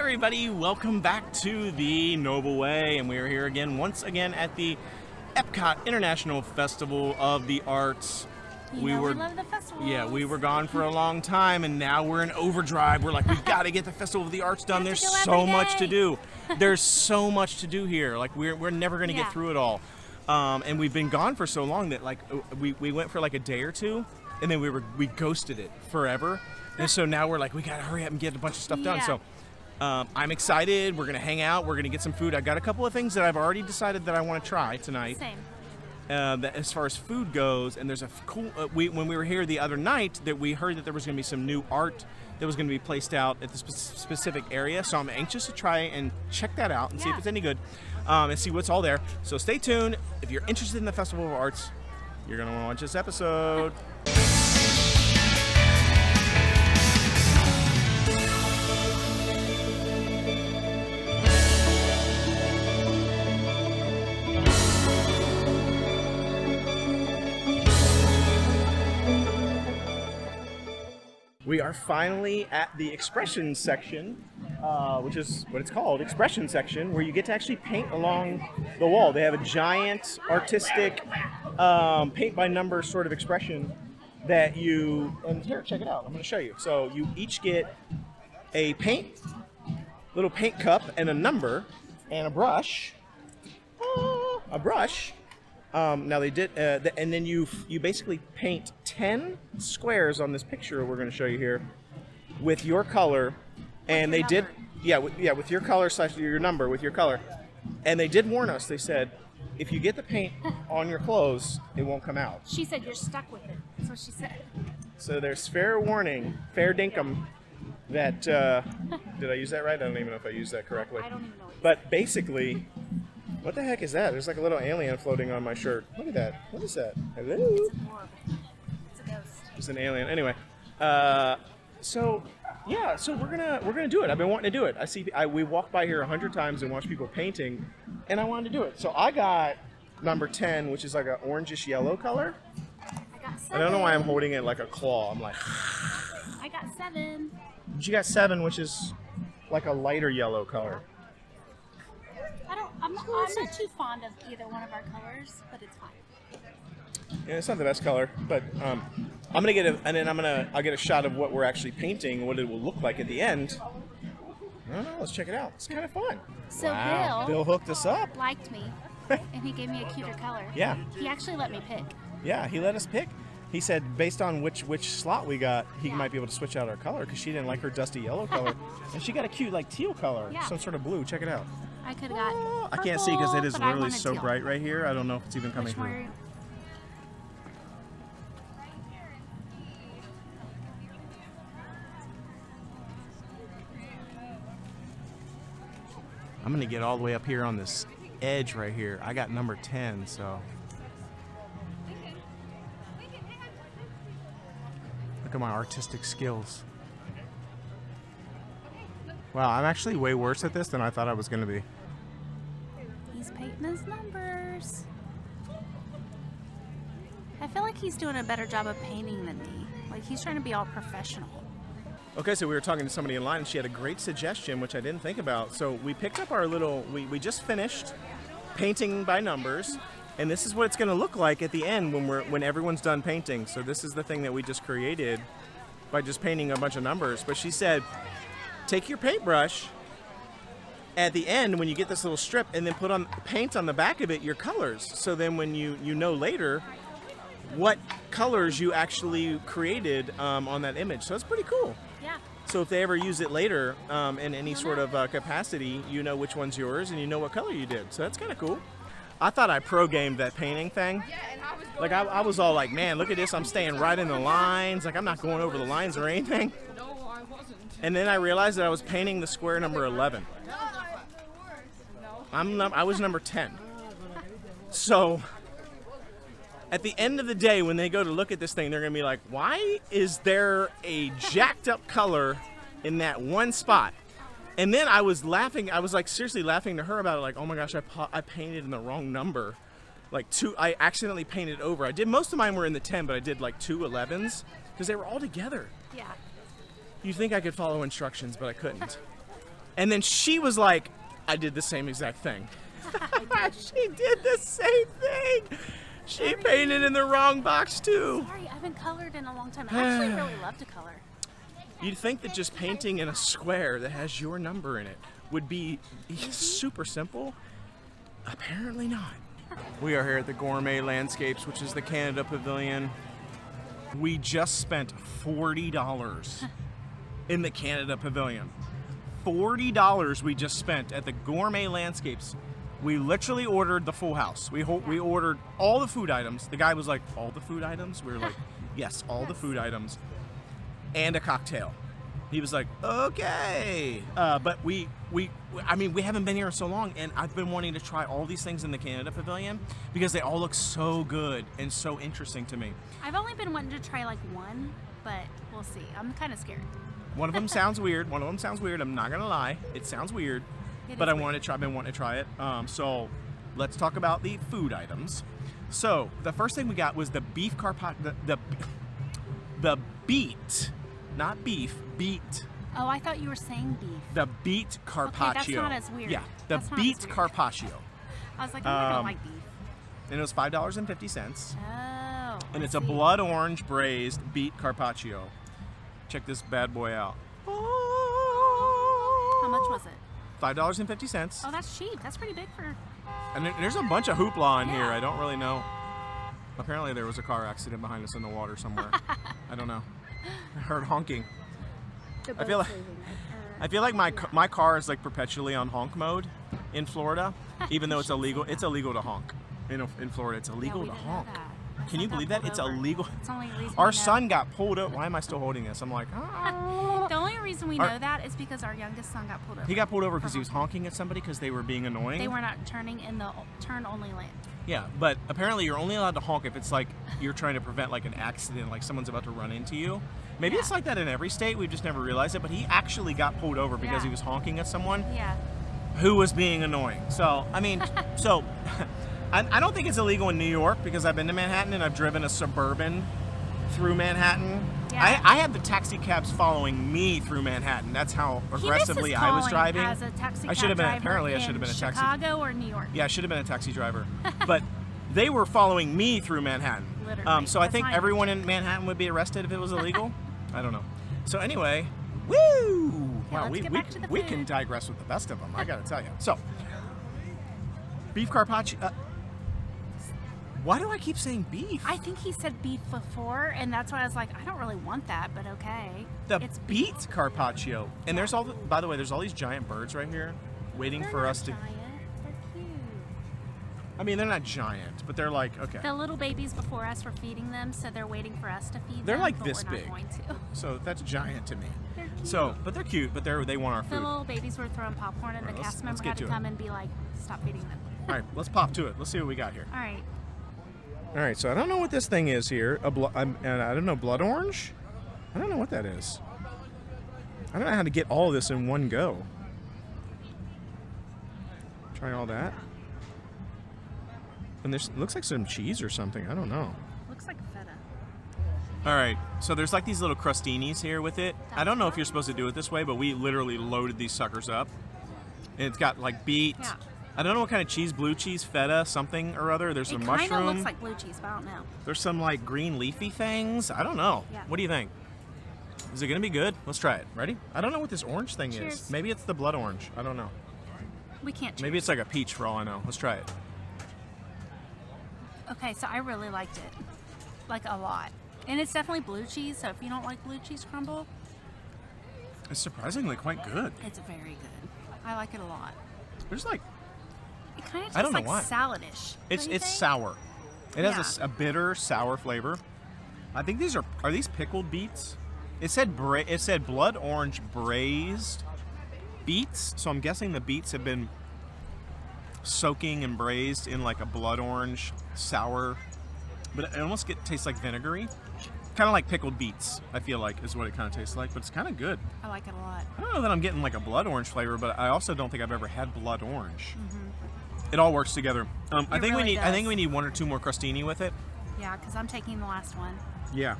everybody, welcome back to the Noble Way, and we are here again, once again, at the Epcot International Festival of the Arts. We love the festival. Yeah, we were gone for a long time, and now we're in overdrive. We're like, we've got to get the Festival of the Arts done. There's so much to do. There's so much to do here. Like, we're never going to get through it all. And we've been gone for so long that, like, we went for like a day or two, and then we ghosted it forever. And so now we're like, we got to hurry up and get a bunch of stuff done. So I'm excited. We're going to hang out. We're going to get some food. I got a couple of things that I've already decided that I want to try tonight. Same. As far as food goes, and there's a cool, when we were here the other night, that we heard that there was going to be some new art that was going to be placed out at the specific area. So I'm anxious to try and check that out and see if it's any good, and see what's all there. So stay tuned. If you're interested in the Festival of Arts, you're going to want to watch this episode. We are finally at the expression section, which is what it's called, expression section, where you get to actually paint along the wall. They have a giant artistic paint by number sort of expression that you, and here, check it out, I'm going to show you. So you each get a little paint cup and a number and a brush. Now they did, and then you basically paint 10 squares on this picture we're going to show you here with your color, and they did, with your color / your number with your color, and they did warn us. They said, if you get the paint on your clothes, it won't come out. She said you're stuck with it. That's what she said. So there's fair warning, fair dinkum, that did I use that right? I don't even know if I used that correctly. I don't even know. But basically. What the heck is that? There's like a little alien floating on my shirt. Look at that. What is that? Hello? It's a orb. It's a ghost. It's an alien. Anyway, so we're gonna do it. I've been wanting to do it. We walked by here 100 times and watched people painting, and I wanted to do it. So I got number 10, which is like an orangish yellow color. I got 7. I don't know why I'm holding it like a claw. I'm like. I got 7. You got 7, which is like a lighter yellow color. I'm not too fond of either one of our colors, but it's fine. Yeah, it's not the best color, but I'm gonna get I'll get a shot of what we're actually painting, what it will look like at the end. I don't know. Let's check it out. It's kind of fun. So wow. Bill hooked us up. Liked me, and he gave me a cuter color. Yeah. He actually let me pick. Yeah, he let us pick. He said based on which slot we got, he might be able to switch out our color because she didn't like her dusty yellow color, and she got a cute like teal color, some sort of blue. Check it out. I could have got purple, I can't see because it is but literally so teal. bright right here. I don't know if it's even coming through. I'm going to get all the way up here on this edge right here. I got number 10, so. Look at my artistic skills. Wow, I'm actually way worse at this than I thought I was going to be. He's painting his numbers. I feel like he's doing a better job of painting than me. Like, he's trying to be all professional. Okay, so we were talking to somebody in line, and she had a great suggestion, which I didn't think about. So we picked up our little, we just finished painting by numbers, and this is what it's going to look like at the end when everyone's done painting. So this is the thing that we just created by just painting a bunch of numbers. But she said, take your paintbrush at the end when you get this little strip, and then paint on the back of it your colors. So then when you know later what colors you actually created on that image. So it's pretty cool. Yeah. So if they ever use it later in any sort of capacity, you know which one's yours and you know what color you did. So that's kind of cool. I thought I pro-gamed that painting thing. Like I was all like, man, look at this. I'm staying right in the lines. Like I'm not going over the lines or anything. No, I wasn't. And then I realized that I was painting the square number 11. I was number 10. So at the end of the day, when they go to look at this thing, they're going to be like, why is there a jacked up color in that one spot? And then I was laughing. I was like seriously laughing to her about it. Like, oh my gosh, I painted in the wrong number. Like I accidentally painted over. Most of mine were in the 10, but I did like 2 11s because they were all together. Yeah. You'd think I could follow instructions, but I couldn't. And then she was like, I did the same exact thing. She did the same thing. She painted in the wrong box too. Sorry, I haven't colored in a long time. I actually really love to color. You'd think that just painting in a square that has your number in it would be super simple. Apparently not. We are here at the Gourmet Landscapes, which is the Canada Pavilion. We just spent $40 in the Canada Pavilion. $40 we just spent at the Gourmet Landscapes. We literally ordered the full house. We ordered all the food items. The guy was like, all the food items? We were like, yes, all the food items. And a cocktail. He was like, okay. But we haven't been here so long, and I've been wanting to try all these things in the Canada Pavilion because they all look so good and so interesting to me. I've only been wanting to try like one, but we'll see. I'm kind of scared. One of them sounds weird. I'm not gonna lie. It sounds weird, but I've been wanting to try it. So let's talk about the food items. So the first thing we got was the beef carpaccio. The beet, not beef, beet. Oh, I thought you were saying beef. The beet carpaccio. Okay, that's not as weird. Yeah, the beet carpaccio. I was like, I don't like beef. And it was $5.50. Oh. And it's a blood orange braised beet carpaccio. Check this bad boy out. How much was it? $5.50. Oh, that's cheap. That's pretty big for... And there's a bunch of hoopla in here. I don't really know. Apparently there was a car accident behind us in the water somewhere. I don't know. I heard honking. I feel like my car is like perpetually on honk mode in Florida, even though it's illegal. It's illegal to honk. In Florida, it's illegal to honk. Can you believe that? It's illegal. It's only reason our son got pulled over. Why am I still holding this? I'm like, The only reason we know that is because our youngest son got pulled over. He got pulled over because he was honking at somebody because they were being annoying. They were not turning in the turn-only lane. Yeah, but apparently you're only allowed to honk if it's like you're trying to prevent like an accident, like someone's about to run into you. Maybe it's like that in every state. We've just never realized it. But he actually got pulled over because he was honking at someone who was being annoying. So, I mean, I don't think it's illegal in New York because I've been to Manhattan and I've driven a Suburban through Manhattan. Yeah. I had the taxi cabs following me through Manhattan. That's how aggressively I was driving. As a taxi cab I should have been. driver Apparently, I should have been a taxi. Chicago or New York? Yeah, I should have been a taxi driver. But they were following me through Manhattan. Literally. So I think everyone in Manhattan would be arrested if it was illegal. I don't know. So anyway, woo! Wow, we can digress with the best of them. I got to tell you. So, beef carpaccio. Why do I keep saying beef? I think he said beef before, and that's why I was like, I don't really want that, but okay. It's beet carpaccio. And there's by the way, there's all these giant birds right here waiting for us to... Giant. They're cute. I mean, they're not giant, but they're like, okay. The little babies before us were feeding them, so they're waiting for us to feed them. They're like but this we're not big. Going to. So that's giant to me. They're cute. So, but they're cute, but they want our food. The little babies were throwing popcorn, and the cast member had to come and be like, stop feeding them. All right, let's pop to it. Let's see what we got here. All right. All right, so I don't know what this thing is here. I don't know, blood orange? I don't know what that is. I don't know how to get all of this in one go. Try all that. And there's looks like some cheese or something. I don't know. Looks like feta. All right, so there's like these little crostinis here with it. I don't know if you're supposed to do it this way, but we literally loaded these suckers up. And it's got like beet. Yeah. I don't know what kind of cheese, blue cheese, feta, something or other. There's some mushroom. It kind of looks like blue cheese, but I don't know. There's some like green leafy things. I don't know. Yeah. What do you think? Is it going to be good? Let's try it. Ready? I don't know what this orange thing Cheers. is. Maybe it's the blood orange. I don't know. We can't cheers. Maybe it's like a peach for all I know. Let's try it. Okay, so I really liked it. Like a lot. And it's definitely blue cheese, so if you don't like blue cheese crumble... It's surprisingly quite good. It's very good. I like it a lot. There's like... It kind of I don't tastes know like why. saladish. It's sour. It has a bitter, sour flavor. I think these are these pickled beets? It said blood orange braised beets, so I'm guessing the beets have been soaking and braised in like a blood orange sour, but it almost tastes like vinegary. Kind of like pickled beets, I feel like, is what it kind of tastes like, but it's kind of good. I like it a lot. I don't know that I'm getting like a blood orange flavor, but I also don't think I've ever had blood orange. Mm-hmm. It all works together. I think really I think we need one or two more crostini with it. Yeah, because I'm taking the last one. Yeah.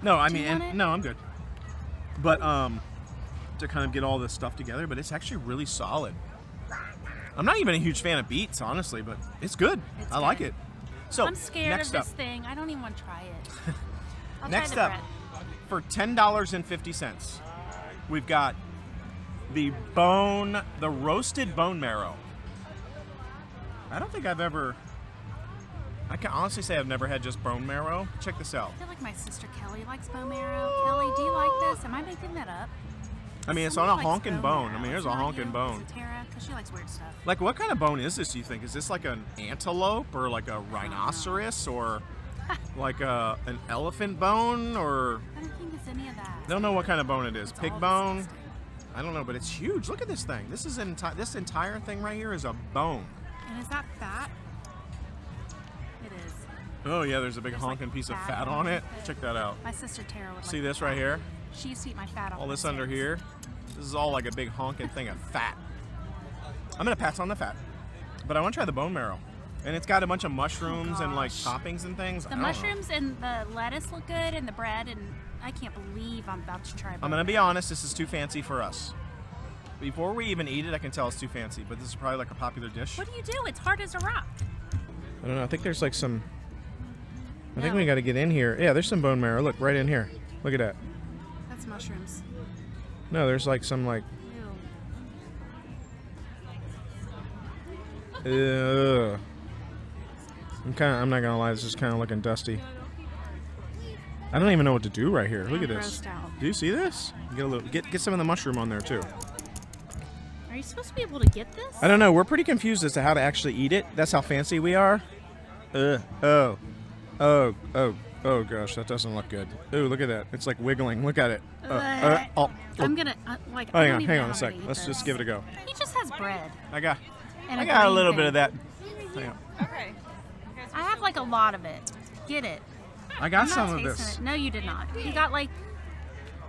No, I Do you mean, want it? no, I'm good. But to kind of get all this stuff together, but it's actually really solid. I'm not even a huge fan of beets, honestly, but it's good. I like it. So I'm scared next of this up, thing. I don't even want to try it. I'll next try the up, bread. for $10.50, we've got the roasted bone marrow. I don't think I've ever. I can honestly say I've never had just bone marrow. Check this out. I feel like my sister Kelly likes bone marrow. Kelly, do you like this? Am I making that up? I mean, it's on a Somebody likes honking bone bone. marrow. I mean, here's It's a not honking you. bone. Is it Tara? Because she likes weird stuff. Like, what kind of bone is this, do you think? Is this like an antelope or like a rhinoceros or like an elephant bone or... I don't think it's any of that. I don't know what kind of bone it is. It's Pig all bone? disgusting. I don't know, but it's huge. Look at this thing. This is this entire thing right here is a bone. And is that fat? It is. Oh, yeah, there's a big There's, honking like, piece of fat fat on it. underneath it. Check that out. My sister Tara would See like this that. right here? She used to eat my fat off All my this under steaks. here? This is all like a big honking thing of fat. I'm going to pass on the fat, but I want to try the bone marrow. And it's got a bunch of mushrooms and like gosh. toppings and things. I The don't know. mushrooms and the lettuce look good, and the bread, and I can't believe I'm about to try. I'm going to be honest, this is too fancy for us. Before we even eat it, I can tell it's too fancy, but this is probably like a popular dish. What do you do? It's hard as a rock. I don't know. I think there's like some... I think No. we got to get in here. Yeah, there's some bone marrow. Look, right in here. Look at that. That's mushrooms. No, there's like some like... Ew. Ugh. I'm not gonna lie, this is kind of looking dusty. I don't even know what to do right here. Look at this. Grossed out. Do you see this? Get a little, get some of the mushroom on there too. Are you supposed to be able to get this? I don't know. We're pretty confused as to how to actually eat it. That's how fancy we are. Oh gosh, that doesn't look good. Ooh, look at that. It's like wiggling. Look at it. I'm gonna like. I don't even Hang know on a how sec. to eat Let's this. just give it a go. He just has bread. I got And a green little thing. bit of that. Hang on. Okay. I have like a lot of it. Get it. I got I'm some not of tasting this. it. No, you did not. He got like.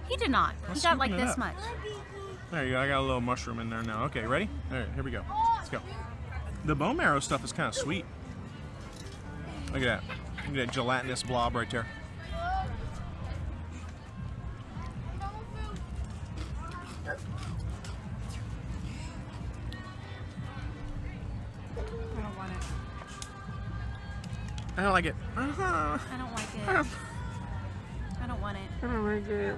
He did not. Let's He got like scooping it this up. much. There you go. I got a little mushroom in there now. Okay, ready? All right, here we go. Let's go. The bone marrow stuff is kind of sweet. Look at that. Look at that gelatinous blob right there. I don't want it. I don't like it. I don't like it. I don't want it. I don't like it.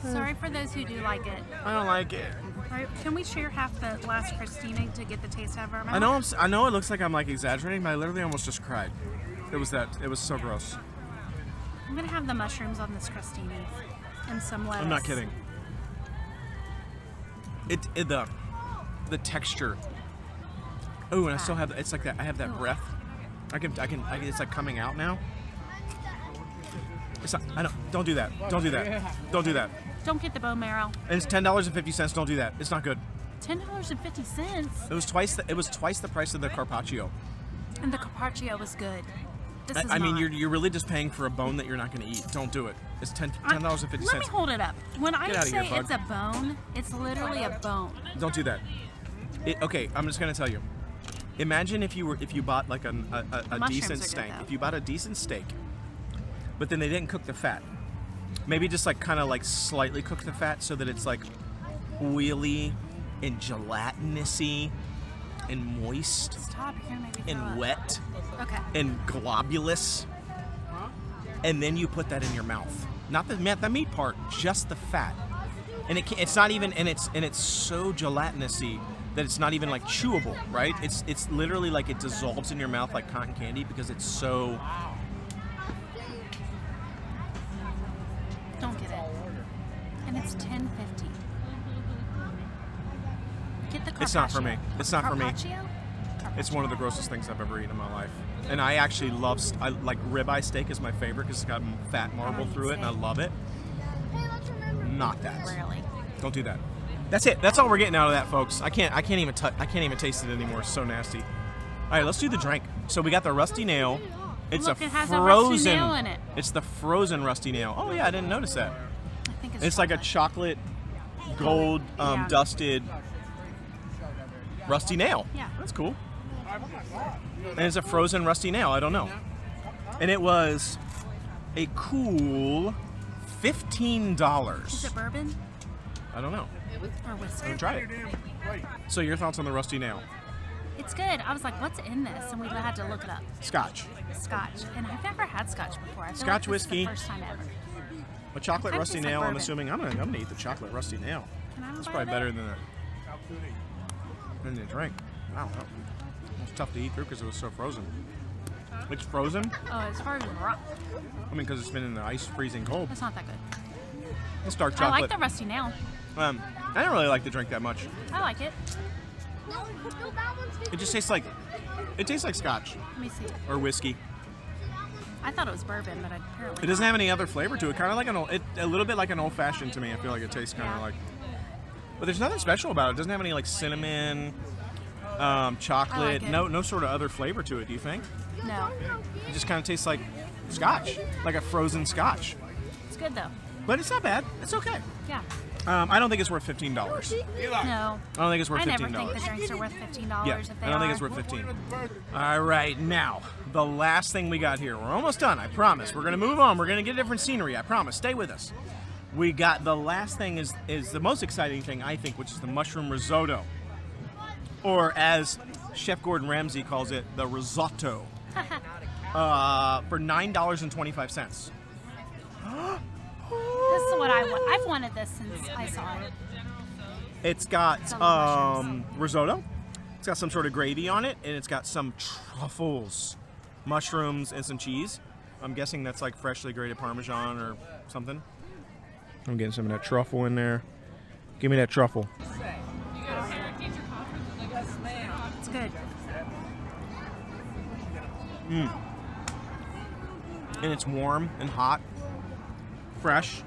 Sorry for those who do like it. I don't like it. Right, can we share half the last crostini to get the taste out of our mouth? I know. I know. It looks like I'm like exaggerating, but I literally almost just cried. It was so gross. I'm gonna have the mushrooms on this crostini and some lettuce. I'm not kidding. The texture. Oh, and I still have. It's like that. I have that breath. I can. It's like coming out now. It's not. I don't. Don't do that. Don't do that. Don't do that. Don't get the bone marrow. And it's $10.50. Don't do that. It's not good. $10.50. It was twice. It was twice the price of the Carpaccio. And the carpaccio was good. This is I mean, not. you're really just paying for a bone that you're not going to eat. Don't do it. It's $10.50. Let me hold it up. When I Get outta say here, bud. it's a bone, it's literally a bone. Don't do that. Okay, I'm just gonna tell you. Imagine if you bought like a mushrooms decent are good, steak. though. If you bought a decent steak, but then they didn't cook the fat. Maybe just like kind of like slightly cook the fat so that it's like oily and gelatinousy and moist Stop. You're gonna make me throw and up. wet Okay. and globulous, and then you put that in your mouth. Not the meat part, just the fat. And it's not even, and it's so gelatinousy that it's not even like chewable, right? It's literally like it dissolves in your mouth like cotton candy because it's so. Don't get it. And it's $10.50. Get the carpaccio. It's not for me. It's not for me. Carpaccio? It's one of the grossest things I've ever eaten in my life. And I actually I like ribeye steak is my favorite because it's got fat marble through it, and I love it. Not that. Rarely. Don't do that. That's it. That's all we're getting out of that, folks. I can't even taste it anymore. It's so nasty. All right, let's do the drink. So we got the rusty nail. It's Look, a it has a frozen. rusty nail in it. It's the frozen rusty nail. Oh yeah, I didn't notice that. I think It's like a chocolate gold Yeah. dusted rusty nail. Yeah. That's cool. And it's a frozen rusty nail. I don't know. And it was a cool $15. Is it bourbon? I don't know. Or whiskey. I haven't tried it. So your thoughts on the rusty nail? It's good. I was like, what's in this? And we had to look it up. Scotch. Scotch. And I've never had scotch before. I feel Scotch like this whiskey. is the first time ever. A chocolate Kinda rusty tastes like nail. I'm bourbon. assuming I'm gonna eat the chocolate rusty nail. Can I have a It's bite probably of better it? than the drink. Wow, it's tough to eat through because it was so frozen. It's frozen. Oh, as far as rock. I mean, because it's been in the ice, freezing cold. It's not that good. It's dark I chocolate. like the rusty nail. I don't really like the drink that much. I like it. It just tastes like scotch Let me see. or whiskey. I thought it was bourbon, but apparently It doesn't not. have any other flavor to it. Kind of like a little bit like an old fashioned to me. I feel like it tastes kind of Yeah. like. But there's nothing special about it. It doesn't have any like cinnamon, chocolate. it. No sort of other flavor to it. Do you think? No. It just kind of tastes like scotch, like a frozen scotch. It's good though. But it's not bad. It's okay. Yeah. I don't think it's worth $15. No. I don't think it's worth I never $15. think the drinks are worth $15 Yeah, if they I don't are. think it's worth 15. All right, now the last thing we got here. We're almost done. I promise. We're gonna move on. We're gonna get different scenery. I promise. Stay with us. We got the last thing is the most exciting thing I think, which is the mushroom risotto, or as Chef Gordon Ramsay calls it, the risotto, for $9.25. This is what I want. I've wanted this since I saw it. It's got It's all mushrooms. risotto. It's got some sort of gravy on it, and it's got some truffles, mushrooms, and some cheese. I'm guessing that's like freshly grated Parmesan or something. I'm getting some of that truffle in there. Give me that truffle. It's good. And it's warm and hot, fresh.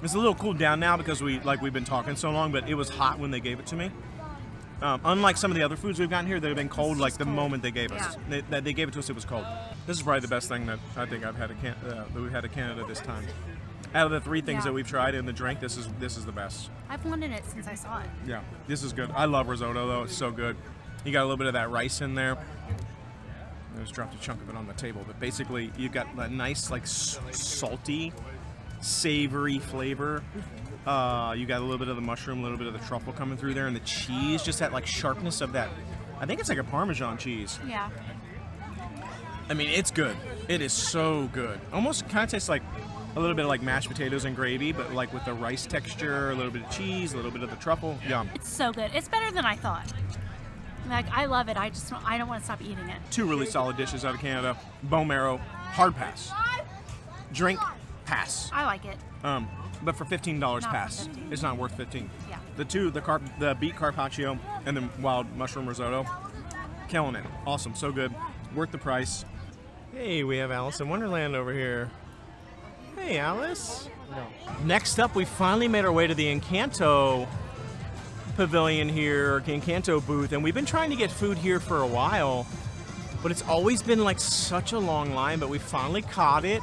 It's a little cooled down now because we've been talking so long, but it was hot when they gave it to me. Unlike some of the other foods we've gotten here that have been cold like the moment they gave us. They gave it to us, it was cold. This is probably the best thing that I think I've had that we've had in Canada this time. Out of the three things Yeah. that we've tried in the drink, this is the best. I've wanted it since I saw it. Yeah, this is good. I love risotto though; it's so good. You got a little bit of that rice in there. I just dropped a chunk of it on the table, but basically you got that nice like salty, savory flavor. You got a little bit of the mushroom, a little bit of the truffle coming through there, and the cheese, just that like sharpness of that. I think it's like a Parmesan cheese. Yeah. I mean, it's good. It is so good. Almost kind of tastes like a little bit of like mashed potatoes and gravy, but like with the rice texture, a little bit of cheese, a little bit of the truffle. Yum. It's so good. It's better than I thought. Like, I love it. I don't want to stop eating it. Two really solid dishes out of Canada. Bone marrow, hard pass. Drink, pass. I like it. But for $15 Not for pass, 15. it's not worth 15. Yeah. The beet carpaccio and the wild mushroom risotto, killing it. Awesome, so good, worth the price. Hey, we have Alice in Wonderland over here. Hey, Alice. Next up, we finally made our way to the Encanto pavilion here, or Encanto booth, and we've been trying to get food here for a while, but it's always been like such a long line, but we finally caught it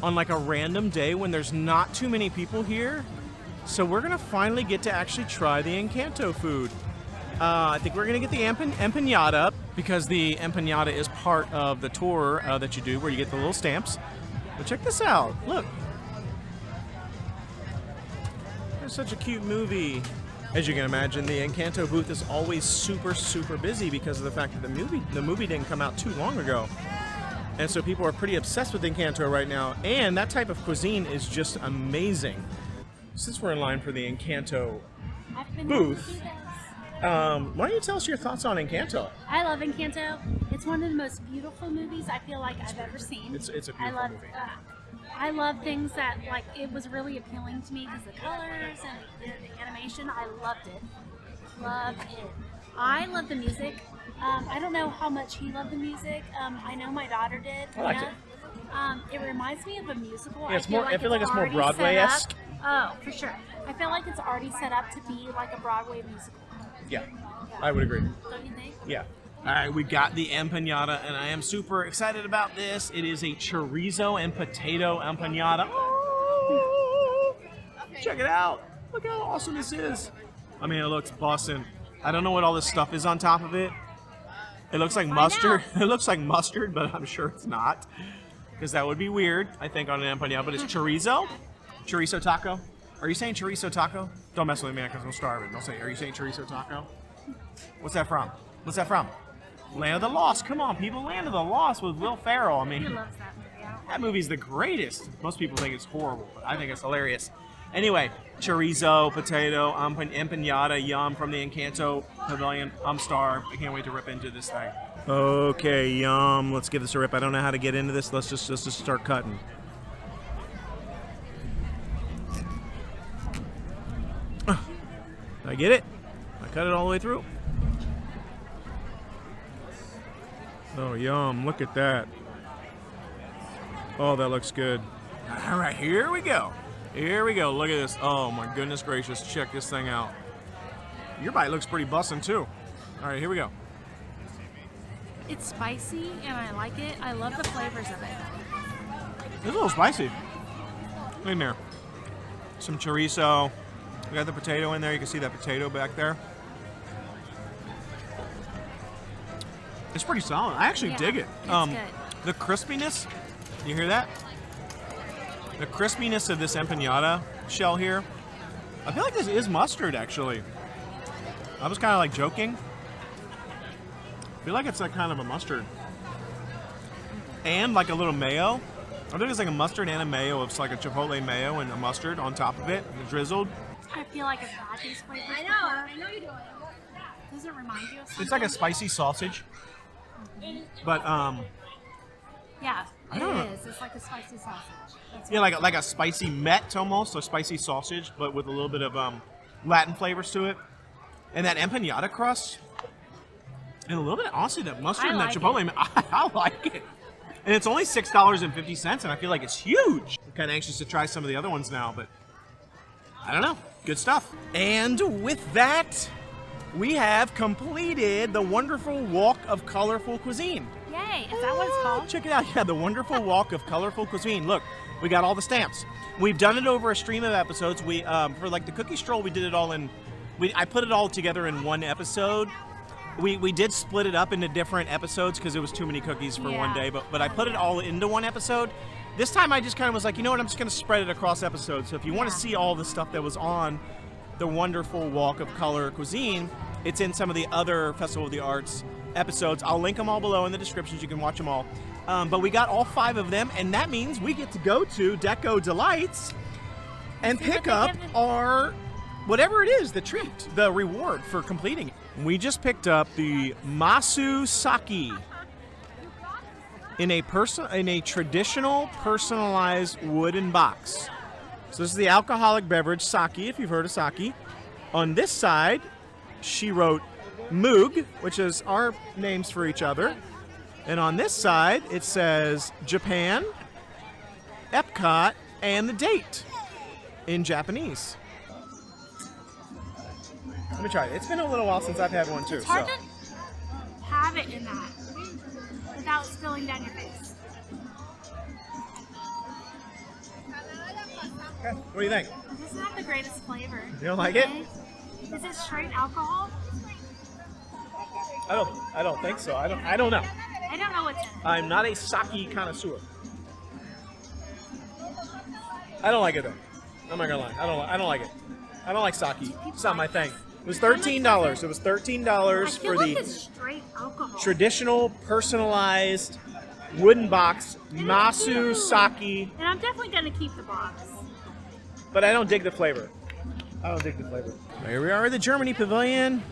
on like a random day when there's not too many people here. So we're gonna finally get to actually try the Encanto food. I think we're gonna get the empanada, because the empanada is part of the tour that you do, where you get the little stamps. But check this out, look. It's such a cute movie. As you can imagine, the Encanto booth is always super, super busy because of the fact that the movie didn't come out too long ago. And so people are pretty obsessed with Encanto right now, and that type of cuisine is just amazing. Since we're in line for the Encanto booth, why don't you tell us your thoughts on Encanto? I love Encanto. It's one of the most beautiful movies I feel like I've ever seen. It's a beautiful movie. I love things that, like, it was really appealing to me because the colors and the animation, I loved it. Loved it. I love the music. I don't know how much he loved the music. I know my daughter did. I liked it. It reminds me of a musical. Yeah, I feel like it's more already Broadway-esque. set up. Oh, for sure. I feel like it's already set up to be like a Broadway musical. Yeah, I would agree. Don't you think? Yeah. All right, we got the empanada, and I am super excited about this. It is a chorizo and potato empanada. Oh, check it out. Look how awesome this is. I mean, it looks bussin'. I don't know what all this stuff is on top of it. It looks like mustard. It looks like mustard, but I'm sure it's not, because that would be weird, I think, on an empanada. But it's chorizo taco. Are you saying chorizo taco? Don't mess with me, man, because I'm starving. Don't say, are you saying chorizo taco? What's that from? What's that from? Land of the Lost. Come on, people. Land of the Lost with Will Ferrell. I mean, He loves that movie. that movie's the greatest. Most people think it's horrible, but I think it's hilarious. Anyway, chorizo, potato, empanada, yum from the Encanto Pavilion. I'm starved. I can't wait to rip into this thing. Okay, yum. Let's give this a rip. I don't know how to get into this. Let's just start cutting. I get it. I cut it all the way through. Oh, yum. Look at that. Oh, that looks good. All right, here we go. Here we go. Look at this. Oh, my goodness gracious. Check this thing out. Your bite looks pretty bussin', too. All right, here we go. It's spicy, and I like it. I love the flavors of it. It's a little spicy. In there. Some chorizo. We got the potato in there. You can see that potato back there. It's pretty solid. I actually dig it. It's good. The crispiness, you hear that? The crispiness of this empanada shell here. I feel like this is mustard, actually. I was kind of like joking. I feel like it's like kind of a mustard. And like a little mayo. I think it's like a mustard and a mayo. It's like a chipotle mayo and a mustard on top of it, drizzled. I feel like I've had these flavors. I know you're doing it. Does it remind you of something? It's like a spicy sausage. But yeah, I don't know. it is. It's like a spicy sausage. That's yeah, what like a spicy met almost, a spicy sausage, but with a little bit of Latin flavors to it, and that empanada crust, and a little bit, honestly, that mustard and that chipotle. I like it, and it's only $6.50, and I feel like it's huge. I'm kind of anxious to try some of the other ones now, but I don't know. Good stuff. And with that, we have completed the wonderful walk of colorful cuisine. Yay! Is that what it's called? Check it out. Yeah, the wonderful walk of colorful cuisine. Look, we got all the stamps. We've done it over a stream of episodes. We for like the cookie stroll, we did it all in. I put it all together in one episode. We did split it up into different episodes because it was too many cookies for one day. But I put it all into one episode. This time I just kind of was like, you know what? I'm just going to spread it across episodes. So if you want to see all the stuff that was on the wonderful walk of color cuisine, it's in some of the other Festival of the Arts episodes. I'll link them all below in the descriptions. You can watch them all. But we got all 5 of them, and that means we get to go to Deco Delights and pick up our, whatever it is, the treat, the reward for completing it. We just picked up the Masu Sake in a traditional personalized wooden box. So this is the alcoholic beverage sake, if you've heard of sake. On this side, she wrote Moog, which is our names for each other. And on this side, it says Japan, Epcot, and the date in Japanese. Let me try it. It's been a little while since I've had one too. It's hard to have it in that without spilling down your face. Okay. What do you think? This is not the greatest flavor. You don't like it? Is it straight alcohol? I don't think so. I don't know. I don't know what's in it. I'm not a sake connoisseur. I don't like it though. I'm not gonna lie. I don't like it. I don't like sake. It's not my thing. It was $13. It was $13 for the it's straight alcohol. traditional personalized wooden box Masu Sake, And I'm definitely gonna keep the box. but I don't dig the flavor. Here we are at the Germany Pavilion.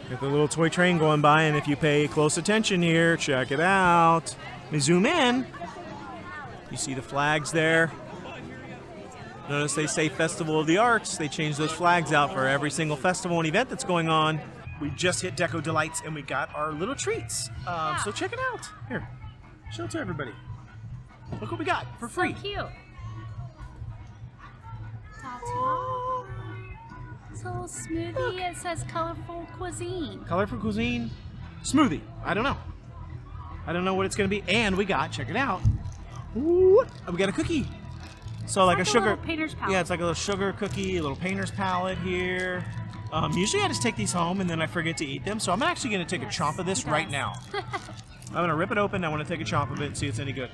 Got the little toy train going by, and if you pay close attention here, check it out. Let me zoom in. You see the flags there. Notice they say Festival of the Arts. They change those flags out for every single festival and event that's going on. We just hit Deco Delights, and we got our little treats. So check it out. Here, show it to everybody. Look what we got for free. So cute. Ta-ta. It's a little smoothie. Look. It says colorful cuisine. Colorful cuisine smoothie. I don't know what it's gonna be. And we got, check it out. Ooh, we got a cookie. So like a sugar painter's palette. Yeah, it's like a little sugar cookie, a little painter's palette here. Usually I just take these home and then I forget to eat them. So I'm actually gonna take a chomp of this right now. I'm gonna rip it open. I want to take a chomp of it and see if it's any good.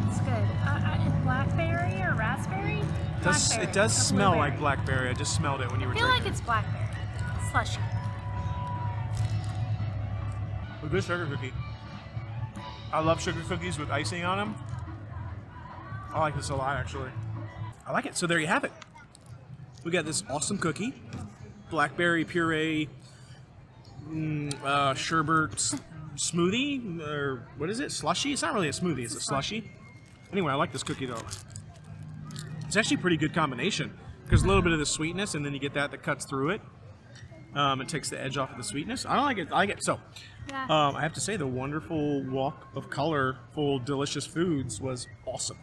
It's good. Blackberry or raspberry? Blackberry. It does Or smell blueberry. like blackberry. I just smelled it when you were I feel drinking. like it's blackberry. Slushy. A good sugar cookie. I love sugar cookies with icing on them. I like this a lot, actually. I like it. So there you have it. We got this awesome cookie, blackberry puree, sherbet smoothie, or what is it? Slushy? It's not really a smoothie. It's a slushy. Anyway, I like this cookie though. It's actually a pretty good combination because a little bit of the sweetness, and then you get that cuts through it. It takes the edge off of the sweetness. I don't like it. I like it. So, Yeah. I have to say, the wonderful walk of colorful, delicious foods was awesome.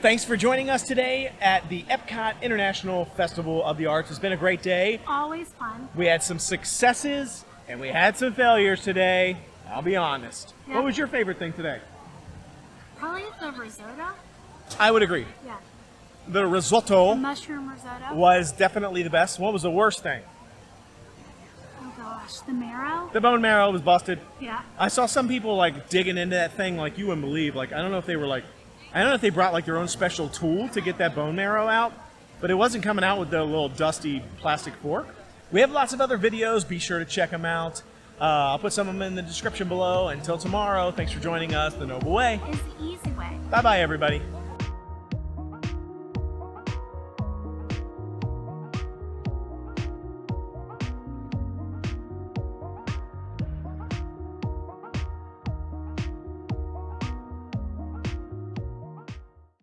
Thanks for joining us today at the Epcot International Festival of the Arts. It's been a great day. Always fun. We had some successes and we had some failures today. I'll be honest. Yeah. What was your favorite thing today? Probably the risotto. I would agree. Yeah. The risotto Mushroom risotto. was definitely the best. What was the worst thing? Oh gosh, the marrow. The bone marrow was busted. Yeah. I saw some people like digging into that thing like you wouldn't believe. Like I don't know if they were like, I don't know if they brought like their own special tool to get that bone marrow out, but it wasn't coming out with the little dusty plastic fork. We have lots of other videos. Be sure to check them out. I'll put some of them in the description below. Until tomorrow, thanks for joining us the Noble Way. Is the easy way. Bye bye, everybody.